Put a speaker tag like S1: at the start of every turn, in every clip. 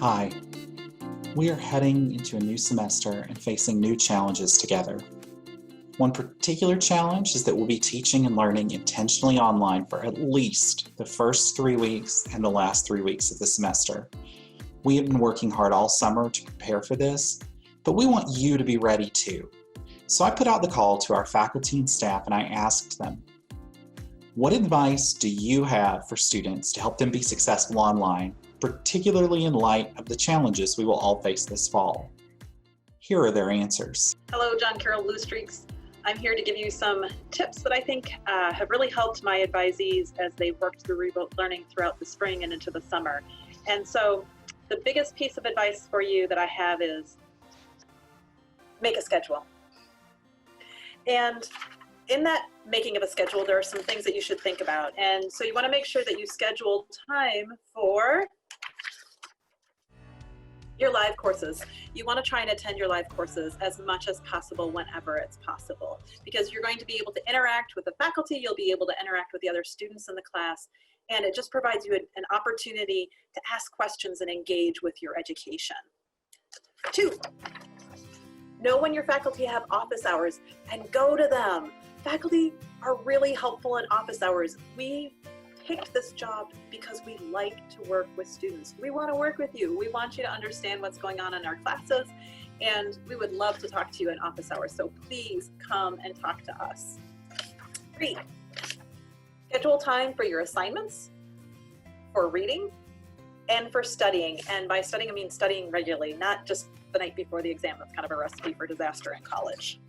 S1: Hi. We are heading into a new semester and facing new challenges together. One particular challenge is that we'll be teaching and learning intentionally online for at least the first 3 weeks and the last 3 weeks of the semester. We have been working hard all summer to prepare for this, but we want you to be ready too. So I put out the call to our faculty and staff and I asked them, what advice do you have for students to help them be successful online, particularly in light of the challenges we will all face this fall? Here are their answers.
S2: Hello, John Carroll University. I'm here to give you some tips that I think have really helped my advisees as they've worked through remote learning throughout the spring and into the summer. And so the biggest piece of advice for you that I have is make a schedule. And in that making of a schedule, there are some things that you should think about. And so you want to make sure that you schedule time for your live courses. You want to try and attend your live courses as much as possible whenever it's possible, because you're going to be able to interact with the faculty, you'll be able to interact with the other students in the class, and it just provides you an opportunity to ask questions and engage with your education. 2, know when your faculty have office hours and go to them. Faculty are really helpful in office hours. We picked this job because we like to work with students. We want to work with you. We want you to understand what's going on in our classes, and we would love to talk to you in office hours. So please come and talk to us. 3, schedule time for your assignments, for reading, and for studying. And by studying, I mean studying regularly, not just the night before the exam. That's kind of a recipe for disaster in college.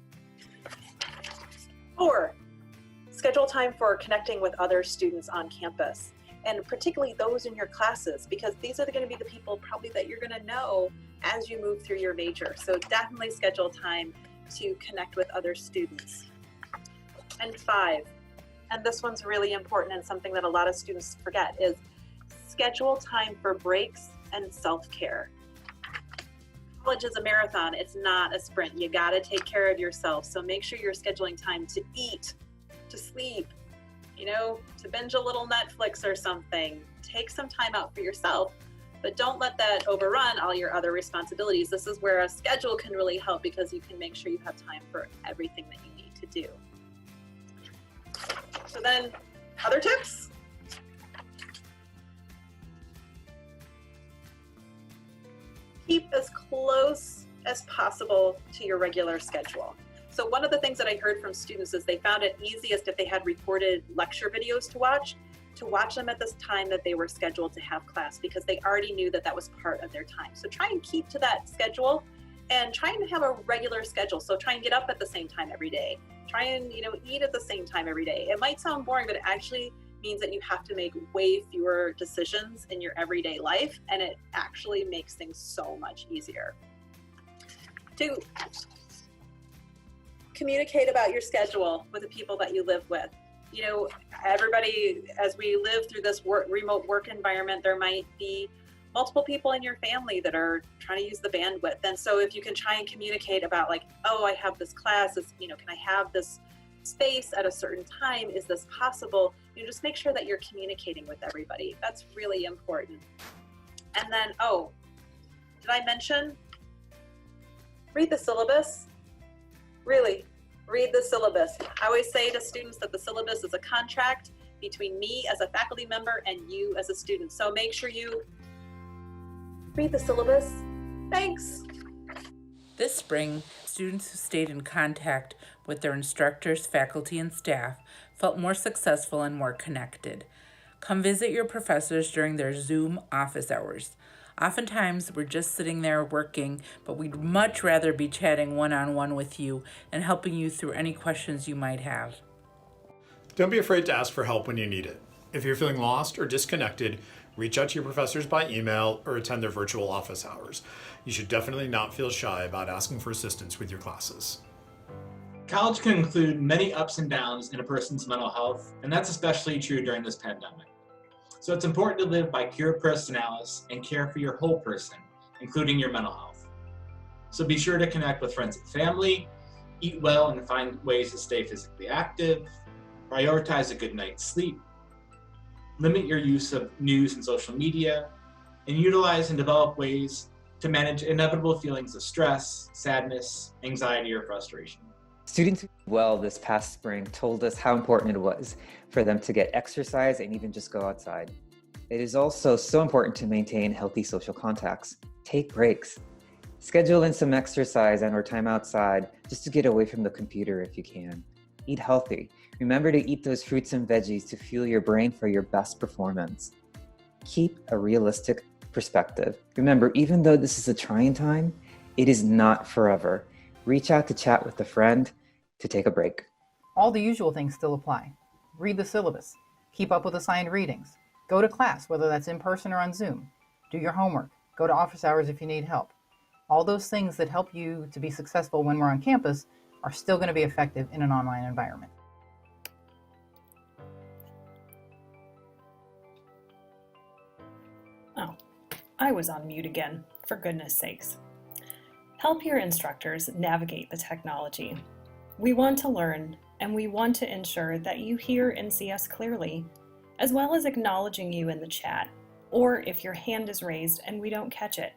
S2: 4, schedule time for connecting with other students on campus, and particularly those in your classes, because these are going to be the people probably that you're going to know as you move through your major. So definitely schedule time to connect with other students. And 5, and this one's really important and something that a lot of students forget, is schedule time for breaks and self-care. College is a marathon, it's not a sprint. You got to take care of yourself. So make sure you're scheduling time to eat, to sleep, to binge a little Netflix or something. Take some time out for yourself, but don't let that overrun all your other responsibilities. This is where a schedule can really help, because you can make sure you have time for everything that you need to do. So then, other tips? Keep as close as possible to your regular schedule. So one of the things that I heard from students is they found it easiest if they had recorded lecture videos to watch them at this time that they were scheduled to have class, because they already knew that that was part of their time. So try and keep to that schedule, and try and have a regular schedule. So try and get up at the same time every day. Try and eat at the same time every day. It might sound boring, but it actually means that you have to make way fewer decisions in your everyday life, and it actually makes things so much easier. 2, communicate about your schedule with the people that you live with. Everybody, as we live through this remote work environment, there might be multiple people in your family that are trying to use the bandwidth. And so if you can try and communicate about, like, oh, I have this class, can I have this space at a certain time? Is this possible? Just make sure that you're communicating with everybody. That's really important. And then, oh, did I mention? Read the syllabus. Really, read the syllabus. I always say to students that the syllabus is a contract between me as a faculty member and you as a student. So make sure you read the syllabus. Thanks.
S3: This spring, students who stayed in contact with their instructors, faculty, and staff felt more successful and more connected. Come visit your professors during their Zoom office hours. Oftentimes, we're just sitting there working, but we'd much rather be chatting one-on-one with you and helping you through any questions you might have.
S4: Don't be afraid to ask for help when you need it. If you're feeling lost or disconnected, reach out to your professors by email or attend their virtual office hours. You should definitely not feel shy about asking for assistance with your classes.
S5: College can include many ups and downs in a person's mental health, and that's especially true during this pandemic. So it's important to live by cura personalis and care for your whole person, including your mental health. So be sure to connect with friends and family, eat well and find ways to stay physically active, prioritize a good night's sleep, limit your use of news and social media, and utilize and develop ways to manage inevitable feelings of stress, sadness, anxiety, or frustration.
S6: Students who did well this past spring told us how important it was for them to get exercise and even just go outside. It is also so important to maintain healthy social contacts. Take breaks. Schedule in some exercise and or time outside just to get away from the computer if you can. Eat healthy. Remember to eat those fruits and veggies to fuel your brain for your best performance. Keep a realistic perspective. Remember, even though this is a trying time, it is not forever. Reach out to chat with a friend, to take a break.
S7: All the usual things still apply. Read the syllabus. Keep up with assigned readings. Go to class, whether that's in person or on Zoom. Do your homework. Go to office hours if you need help. All those things that help you to be successful when we're on campus are still going to be effective in an online environment.
S8: Oh, I was on mute again, for goodness sakes. Help your instructors navigate the technology. We want to learn, and we want to ensure that you hear and see us clearly, as well as acknowledging you in the chat, or if your hand is raised and we don't catch it.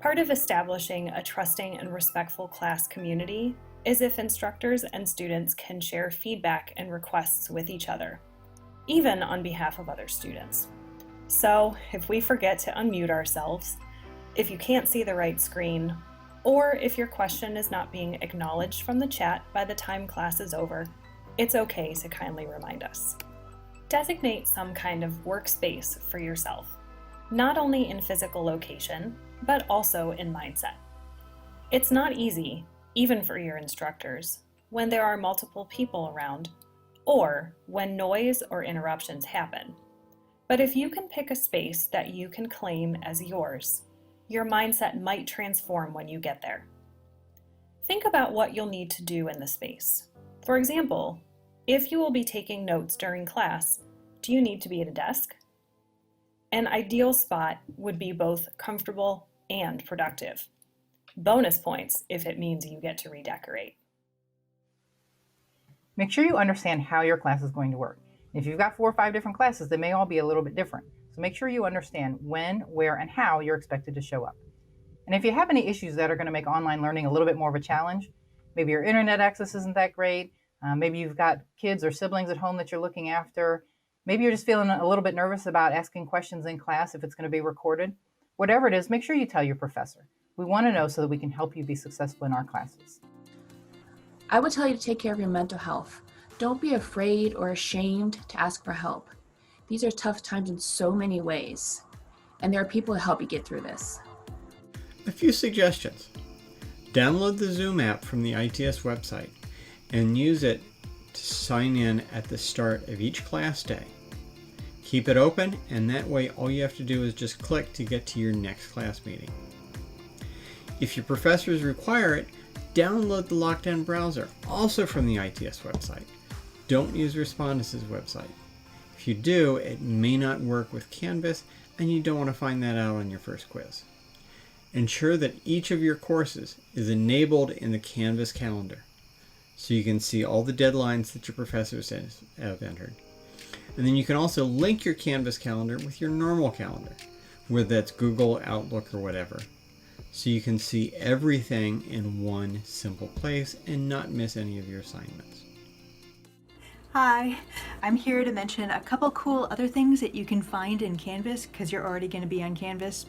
S8: Part of establishing a trusting and respectful class community is if instructors and students can share feedback and requests with each other, even on behalf of other students. So if we forget to unmute ourselves, if you can't see the right screen, or if your question is not being acknowledged from the chat by the time class is over, it's okay to kindly remind us. Designate some kind of workspace for yourself, not only in physical location, but also in mindset. It's not easy, even for your instructors, when there are multiple people around, or when noise or interruptions happen. But if you can pick a space that you can claim as yours, your mindset might transform when you get there. Think about what you'll need to do in the space. For example, if you will be taking notes during class, do you need to be at a desk? An ideal spot would be both comfortable and productive. Bonus points if it means you get to redecorate.
S7: Make sure you understand how your class is going to work. If you've got 4 or 5 different classes, they may all be a little bit different. So make sure you understand when, where, and how you're expected to show up. And if you have any issues that are going to make online learning a little bit more of a challenge, maybe your internet access isn't that great, maybe you've got kids or siblings at home that you're looking after, maybe you're just feeling a little bit nervous about asking questions in class if it's going to be recorded. Whatever it is, make sure you tell your professor. We want to know so that we can help you be successful in our classes.
S9: I would tell you to take care of your mental health. Don't be afraid or ashamed to ask for help. These are tough times in so many ways, and there are people to help you get through this.
S10: A few suggestions. Download the Zoom app from the ITS website and use it to sign in at the start of each class day. Keep it open, and that way all you have to do is just click to get to your next class meeting. If your professors require it, download the Lockdown browser, also from the ITS website. Don't use Respondus' website. If you do, it may not work with Canvas, and you don't want to find that out on your first quiz. Ensure that each of your courses is enabled in the Canvas calendar, so you can see all the deadlines that your professors have entered. And then you can also link your Canvas calendar with your normal calendar, whether that's Google, Outlook, or whatever, so you can see everything in one simple place and not miss any of your assignments.
S11: Hi, I'm here to mention a couple cool other things that you can find in Canvas because you're already going to be on Canvas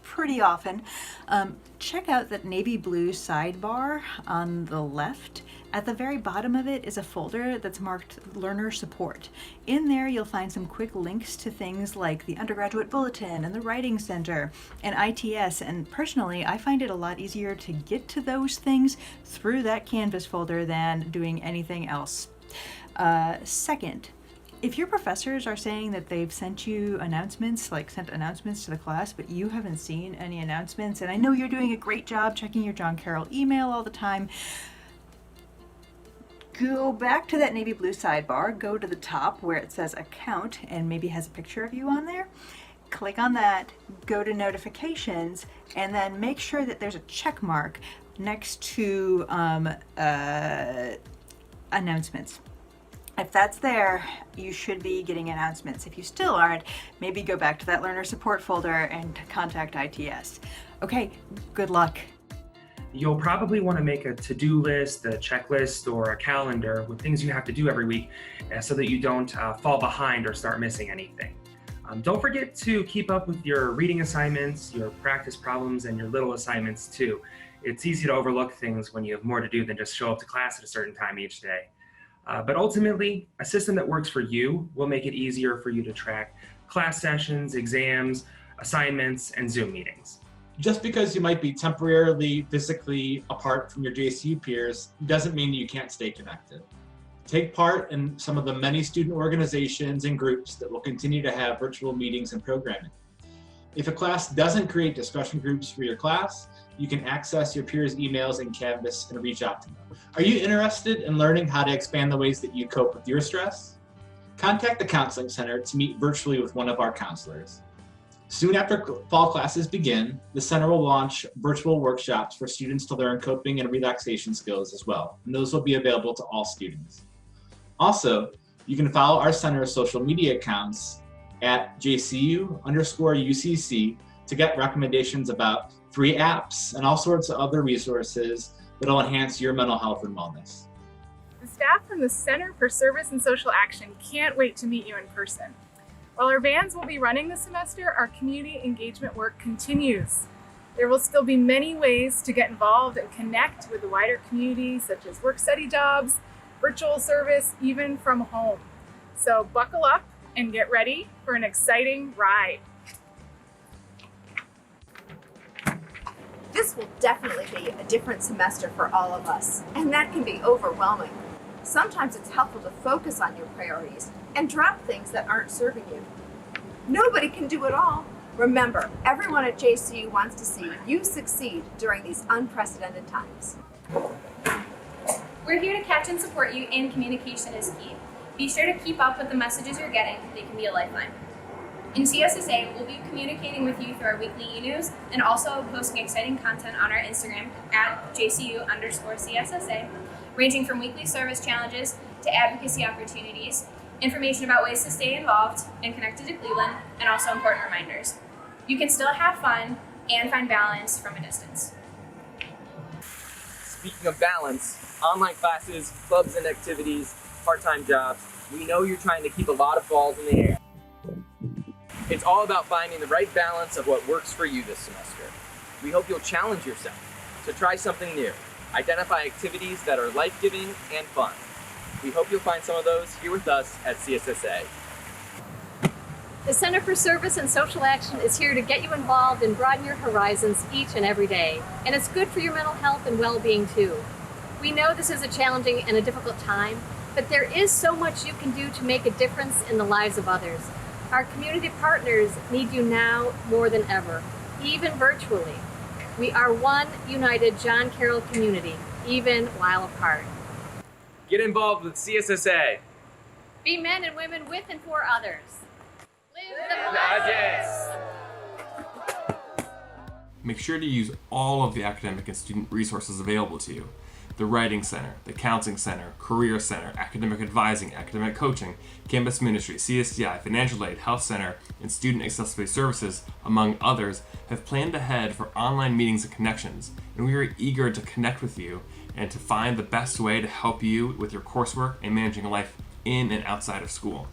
S11: pretty often. Check out that navy blue sidebar on the left. At the very bottom of it is a folder that's marked Learner Support. In there you'll find some quick links to things like the Undergraduate Bulletin and the Writing Center and ITS, and personally I find it a lot easier to get to those things through that Canvas folder than doing anything else. Second, if your professors are saying that they've sent you announcements, like sent announcements to the class, but you haven't seen any announcements, and I know you're doing a great job checking your John Carroll email all the time, go back to that navy blue sidebar, go to the top where it says Account and maybe has a picture of you on there. Click on that, go to Notifications, and then make sure that there's a check mark next to Announcements. If that's there, you should be getting announcements. If you still aren't, maybe go back to that learner support folder and contact ITS. Okay, good luck.
S12: You'll probably want to make a to-do list, a checklist, or a calendar with things you have to do every week so that you don't fall behind or start missing anything. Don't forget to keep up with your reading assignments, your practice problems, and your little assignments too. It's easy to overlook things when you have more to do than just show up to class at a certain time each day. But ultimately, a system that works for you will make it easier for you to track class sessions, exams, assignments, and Zoom meetings.
S5: Just because you might be temporarily physically apart from your JCU peers doesn't mean you can't stay connected. Take part in some of the many student organizations and groups that will continue to have virtual meetings and programming. If a class doesn't create discussion groups for your class, you can access your peers' emails in Canvas and reach out to them. Are you interested in learning how to expand the ways that you cope with your stress? Contact the Counseling Center to meet virtually with one of our counselors. Soon after fall classes begin, the center will launch virtual workshops for students to learn coping and relaxation skills as well, and those will be available to all students. Also, you can follow our center's social media accounts at JCU_UCC to get recommendations about free apps and all sorts of other resources that will enhance your mental health and wellness.
S13: The staff from the Center for Service and Social Action can't wait to meet you in person. While our vans will be running this semester, our community engagement work continues. There will still be many ways to get involved and connect with the wider community, such as work-study jobs, virtual service, even from home. So buckle up and get ready for an exciting ride.
S14: This will definitely be a different semester for all of us, and that can be overwhelming. Sometimes it's helpful to focus on your priorities and drop things that aren't serving you. Nobody can do it all. Remember, everyone at JCU wants to see you succeed during these unprecedented times.
S15: We're here to catch and support you, and communication is key. Be sure to keep up with the messages you're getting. They can be a lifeline. In CSSA, we'll be communicating with you through our weekly e-news and also posting exciting content on our Instagram at JCU_CSSA, ranging from weekly service challenges to advocacy opportunities, information about ways to stay involved and connected to Cleveland, and also important reminders. You can still have fun and find balance from a distance.
S16: Speaking of balance, online classes, clubs and activities, part-time jobs, we know you're trying to keep a lot of balls in the air. It's all about finding the right balance of what works for you this semester. We hope you'll challenge yourself to try something new. Identify activities that are life-giving and fun. We hope you'll find some of those here with us at CSSA.
S17: The Center for Service and Social Action is here to get you involved and broaden your horizons each and every day. And it's good for your mental health and well-being too. We know this is a challenging and a difficult time, but there is so much you can do to make a difference in the lives of others. Our community partners need you now more than ever, even virtually. We are one united John Carroll community, even while apart.
S16: Get involved with CSSA.
S17: Be men and women with and for others. Live the
S16: Magic.
S18: Make sure to use all of the academic and student resources available to you. The Writing Center, the Counseling Center, Career Center, Academic Advising, Academic Coaching, Campus Ministry, CSDI, Financial Aid, Health Center, and Student Accessibility Services, among others, have planned ahead for online meetings and connections, and we are eager to connect with you and to find the best way to help you with your coursework and managing life in and outside of school.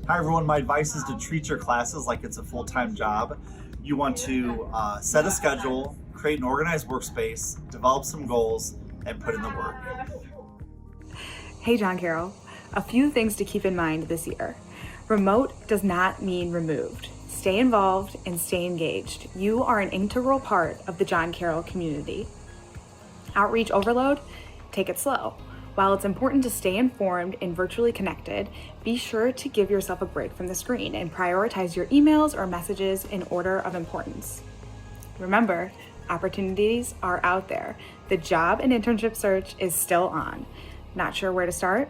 S19: Hi everyone, my advice is to treat your classes like it's a full-time job. You want to set a schedule, create an organized workspace, develop some goals, and put in the work.
S20: Hey John Carroll, a few things to keep in mind this year. Remote does not mean removed. Stay involved and stay engaged. You are an integral part of the John Carroll community. Outreach overload? Take it slow. While it's important to stay informed and virtually connected, be sure to give yourself a break from the screen and prioritize your emails or messages in order of importance. Remember, opportunities are out there. The job and internship search is still on. Not sure where to start?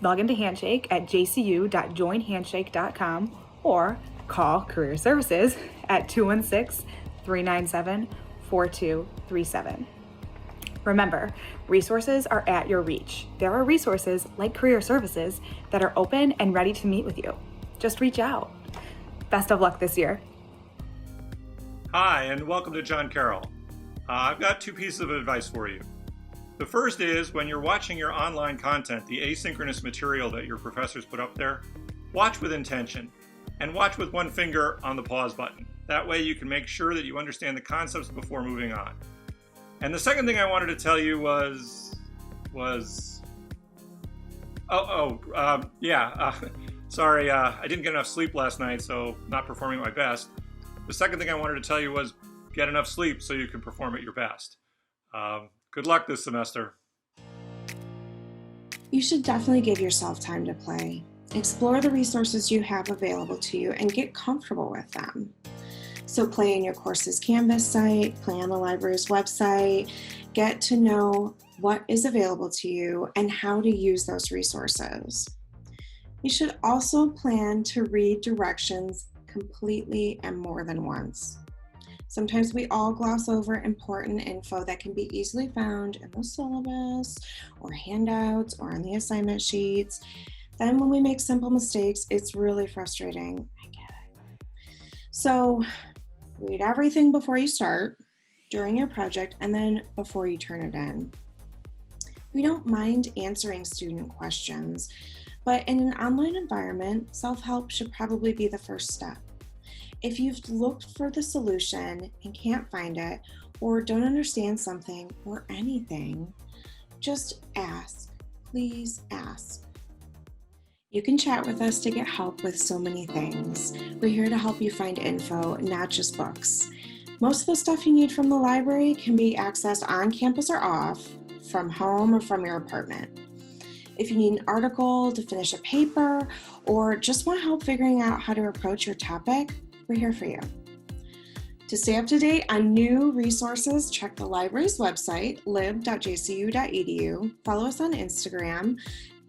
S20: Log into Handshake at jcu.joinhandshake.com or call Career Services at 216-397-4237. Remember, resources are at your reach. There are resources like Career Services that are open and ready to meet with you. Just reach out. Best of luck this year.
S4: Hi, and welcome to John Carroll. I've got 2 pieces of advice for you. The first is when you're watching your online content, the asynchronous material that your professors put up there, watch with intention and watch with one finger on the pause button. That way you can make sure that you understand the concepts before moving on. And the second thing I wanted to tell you sorry, I didn't get enough sleep last night, so not performing at my best. The second thing I wanted to tell you was get enough sleep so you can perform at your best. Good luck this semester.
S21: You should definitely give yourself time to play. Explore the resources you have available to you and get comfortable with them. So play in your course's Canvas site, play on the library's website, get to know what is available to you and how to use those resources. You should also plan to read directions completely and more than once. Sometimes we all gloss over important info that can be easily found in the syllabus or handouts or on the assignment sheets. Then when we make simple mistakes, it's really frustrating. I get it. So read everything before you start, during your project, and then before you turn it in. We don't mind answering student questions, but in an online environment, self-help should probably be the first step. If you've looked for the solution and can't find it, or don't understand something or anything, just ask. Please ask. You can chat with us to get help with so many things. We're here to help you find info, not just books. Most of the stuff you need from the library can be accessed on campus or off, from home or from your apartment. If you need an article to finish a paper, or just want help figuring out how to approach your topic, we're here for you. To stay up to date on new resources, check the library's website, lib.jcu.edu. Follow us on Instagram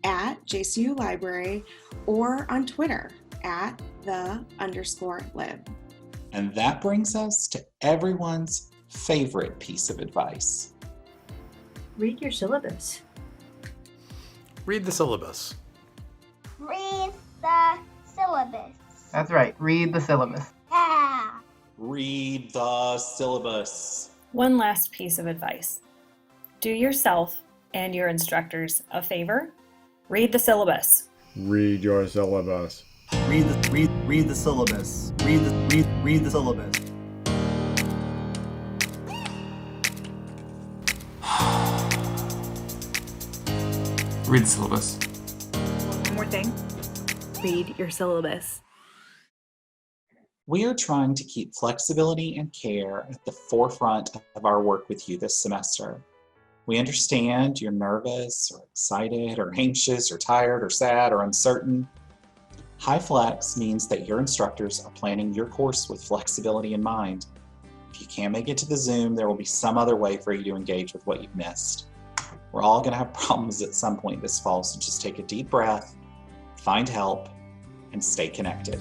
S21: @JCULibrary or on Twitter @the_lib.
S1: And that brings us to everyone's favorite piece of advice.
S11: Read your syllabus.
S4: Read the syllabus.
S22: Read the syllabus.
S7: That's right, read the syllabus.
S22: Yeah.
S1: Read the syllabus.
S8: One last piece of advice. Do yourself and your instructors a favor. Read the syllabus.
S10: Read your syllabus.
S19: Read the syllabus. Read the syllabus.
S18: Read the syllabus.
S20: One more thing. Read your syllabus.
S1: We are trying to keep flexibility and care at the forefront of our work with you this semester. We understand you're nervous or excited or anxious or tired or sad or uncertain. High Flex means that your instructors are planning your course with flexibility in mind. If you can't make it to the Zoom, there will be some other way for you to engage with what you've missed. We're all going to have problems at some point this fall, so just take a deep breath, find help, and stay connected.